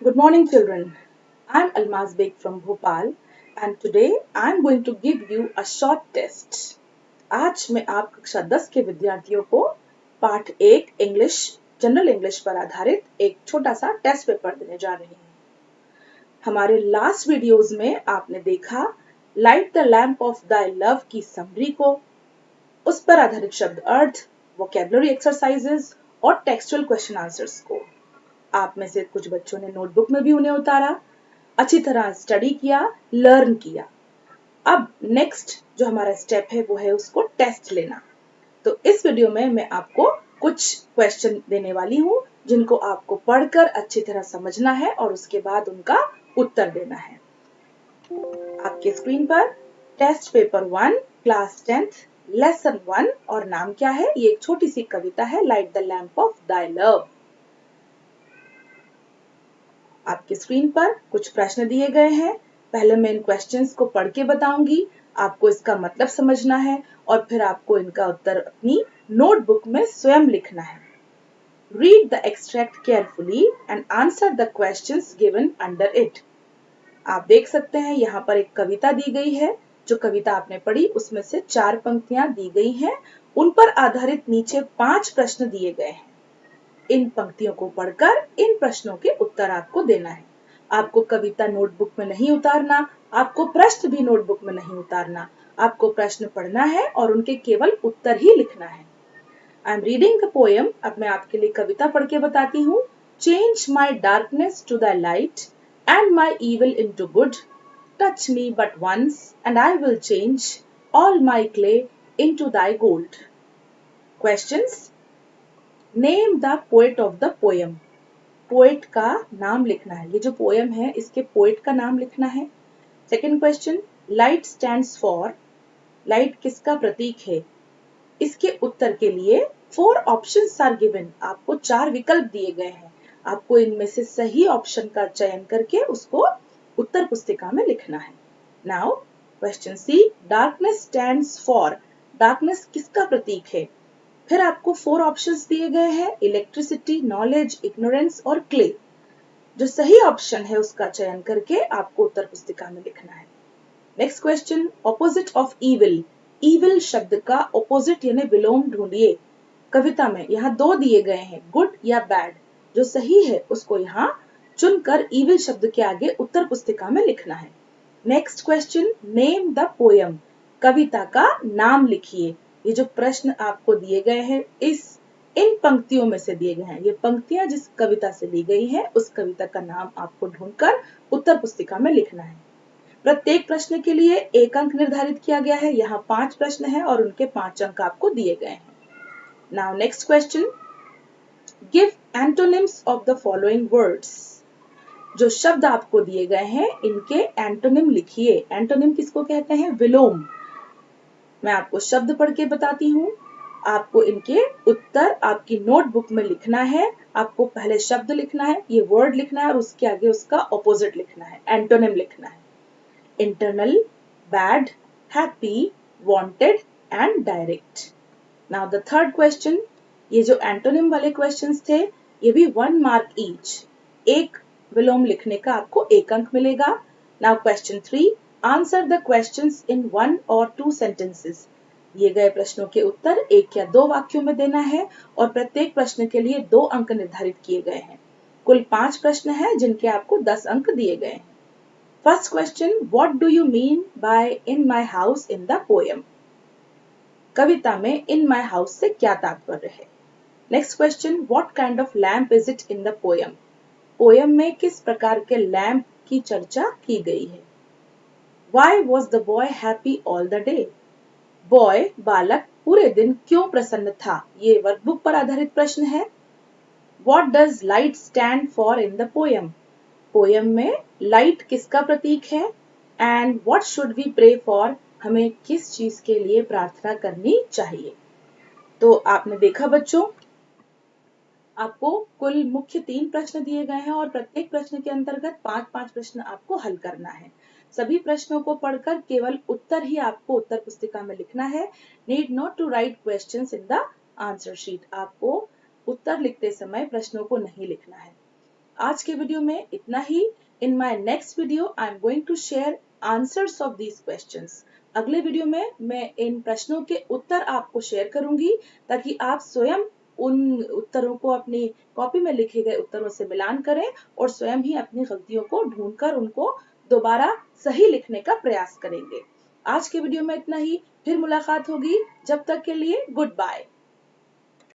Good morning, children. I'm Almaz Beg from Bhopal, and today I'm going to give you a short test. आज मैं आप कक्षा 10 के विद्यार्थियों को पाठ 1 इंग्लिश जनरल इंग्लिश पर आधारित एक छोटा सा टेस्ट पेपर देने जा रही हूँ। हमारे लास्ट वीडियोस में आपने देखा light the lamp of thy love की समरी को, उस पर आधारित शब्द अर्थ, वोकैबुलरी एक्सरसाइजेस और टेक्सचुअल क्वेश्चन आंसर्स को। आप में से कुछ बच्चों ने नोटबुक में भी उन्हें उतारा, अच्छी तरह स्टडी किया, लर्न किया। अब नेक्स्ट जो हमारा स्टेप है वो है उसको टेस्ट लेना। तो इस वीडियो में मैं आपको कुछ क्वेश्चन देने वाली हूँ जिनको आपको पढ़कर अच्छी तरह समझना है और उसके बाद उनका उत्तर देना है। आपके स्क्रीन पर test paper 1 class 10th lesson 1 और नाम क्या है? ये एक छोटी सी कविता है, light the lamp of thy love. आपकी स्क्रीन पर कुछ प्रश्न दिए गए हैं। पहले मैं इन क्वेश्चंस को पढ़ के बताऊंगी, आपको इसका मतलब समझना है और फिर आपको इनका उत्तर अपनी नोटबुक में स्वयं लिखना है। Read the extract carefully and answer the questions given under it. आप देख सकते हैं यहाँ पर एक कविता दी गई है। जो कविता आपने पढ़ी उसमें से 4 पंक्तियां दी गई हैं, उन पर आधारित नीचे 5 प्रश्न दिए गए हैं। इन पंक्तियों को पढ़कर इन प्रश्नों के उत्तर आपको देना है। आपको कविता नोटबुक में नहीं उतारना, आपको प्रश्न भी नोटबुक में नहीं उतारना। आपको प्रश्न पढ़ना है और उनके केवल उत्तर ही लिखना है। I am reading the poem. अब मैं आपके लिए कविता पढ़ के बताती हूँ। Change my darkness to the light and my evil into good, touch me but once and I will change all my clay into thy gold. Questions. Name the poet of the poem. Poet का नाम लिखना है। ये जो poem है इसके poet का नाम लिखना है। Second question, light stands for. Light किसका प्रतीक है? इसके उत्तर के लिए 4 ऑप्शंस आर गिवन। आपको 4 विकल्प दिए गए हैं। आपको इनमें से सही ऑप्शन का चयन करके उसको उत्तर पुस्तिका में लिखना है। Now question C, darkness stands for. Darkness किसका प्रतीक है? फिर आपको 4 ऑप्शंस दिए गए हैं, इलेक्ट्रिसिटी, नॉलेज, इग्नोरेंस और क्ले। जो सही ऑप्शन है उसका चयन करके आपको उत्तर पुस्तिका में लिखना है। Next question, opposite of evil. Evil शब्द का ऑपोजिट यानी विलोम ढूंढिए। कविता में यहाँ 2 दिए गए हैं, गुड या बैड। जो सही है उसको यहाँ चुनकर ईविल शब्द के आगे उत्तर पुस्तिका में लिखना है। Next question, name the poem. कविता का नाम लिखिए। ये जो प्रश्न आपको दिए गए हैं इन पंक्तियों में से दिए गए हैं। ये पंक्तियां जिस कविता से ली गई है उस कविता का नाम आपको ढूंढकर उत्तर पुस्तिका में लिखना है। प्रत्येक प्रश्न के लिए 1 अंक निर्धारित किया गया है। यहाँ 5 प्रश्न हैं और उनके 5 अंक आपको दिए गए हैं। Now next question, give antonyms of the following words. जो शब्द आपको दिए गए हैं इनके एंटोनिम लिखिए। एंटोनिम किसको कहते हैं? विलोम। मैं आपको शब्द पढ़ के बताती हूँ। आपको इनके उत्तर आपकी नोटबुक में लिखना है। आपको पहले शब्द लिखना है, ये वर्ड लिखना है और उसके आगे उसका ऑपोजिट लिखना है, एंटोनिम लिखना है। Internal, bad, happy, wanted and direct. Now the third question. ये जो एंटोनिम वाले क्वेश्चंस थे ये भी 1 मार्क ईच। एक विलोम लिखने का आपको 1 अंक मिलेगा। Now question 3, answer the questions in 1 और 2 सेंटेंसेस। दिए गए प्रश्नों के उत्तर 1 या 2 वाक्यों में देना है और प्रत्येक प्रश्न के लिए 2 अंक निर्धारित किए गए हैं। कुल 5 प्रश्न हैं जिनके आपको 10 अंक दिए गए हैं। First question, what do you mean by in my house in the poem. कविता में इन माई हाउस से क्या तात्पर्य है? Next question, what kind of lamp is it in the poem. Poem में किस प्रकार के लैम्प की चर्चा की गई है? Why was the boy happy all the day? Boy बालक पूरे दिन क्यों प्रसन्न था? ये वर्कबुक पर आधारित प्रश्न है। What does light stand for in the poem? Poem में लाइट किसका प्रतीक है? And what should we pray for? हमें किस चीज के लिए प्रार्थना करनी चाहिए? तो आपने देखा बच्चों, आपको कुल मुख्य 3 प्रश्न दिए गए हैं और प्रत्येक प्रश्न के अंतर्गत 5-5 प्रश्न आपको हल करना है। सभी प्रश्नों को पढ़कर केवल उत्तर ही आपको उत्तर पुस्तिका में लिखना है। Need not to write questions in the answer sheet. आपको उत्तर लिखते समय प्रश्नों को नहीं लिखना है। आज के वीडियो में इतना ही। In my next video I am going to share answers of these questions. अगले वीडियो में मैं इन प्रश्नों के उत्तर आपको शेयर करूंगी ताकि आप स्वयं उन उत्तरों को अपनी कॉपी में लिखे गए उत्तरों से मिलान करें और स्वयं ही अपनी गलतियों को ढूंढकर उनको दोबारा सही लिखने का प्रयास करेंगे। आज के वीडियो में इतना ही, फिर मुलाकात होगी। जब तक के लिए गुड बाय।